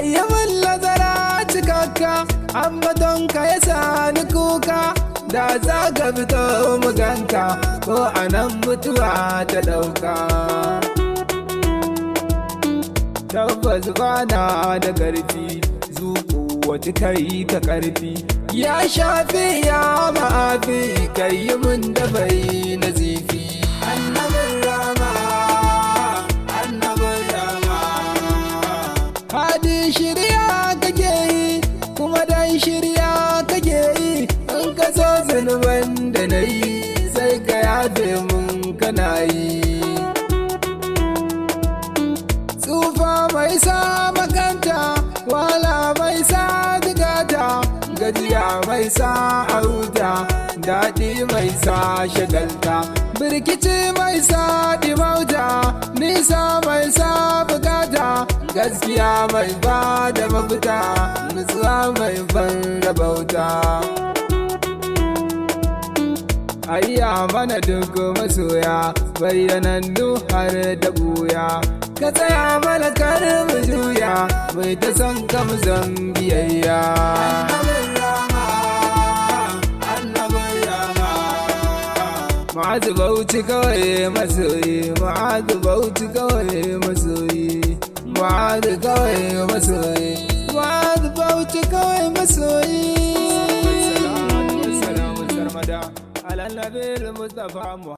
kai min lazara cikakka amma don ka ya sani kuka da za ka fito muganka ko anan mutuwa ta ɗauka. Tabbas bana da ƙarfi zuƙu wata kai ka ƙarfi ya shafi ya ma'afi kai yi mun da bai na zifi. Annabin rama annabin rama hadi shirya kake yi kuma dan shirya kake yi in ka so zunuban da na yi sai ka yafe mun kana yi. Tsufa mai sa makanta wala mai sa digata gajiya mai sa auta daɗi mai sa shagalta birkici mai sa dimauta nisa mai sa bukata gaskiya mai ba da mafita nutsuwa mai ban rabauta. Ayya mana duk masoya bayyanannu har da buya ka tsaya mana kar mu juya mai ta son kam zan biyayya. Ma'azu Bauchi kawai masoyi Ma'azu Bauchi kawai masoyi Ma'azu kawai masoyi Ma'azu Bauchi kawai masoyi. Salamu sarmada ala nabil Mustafa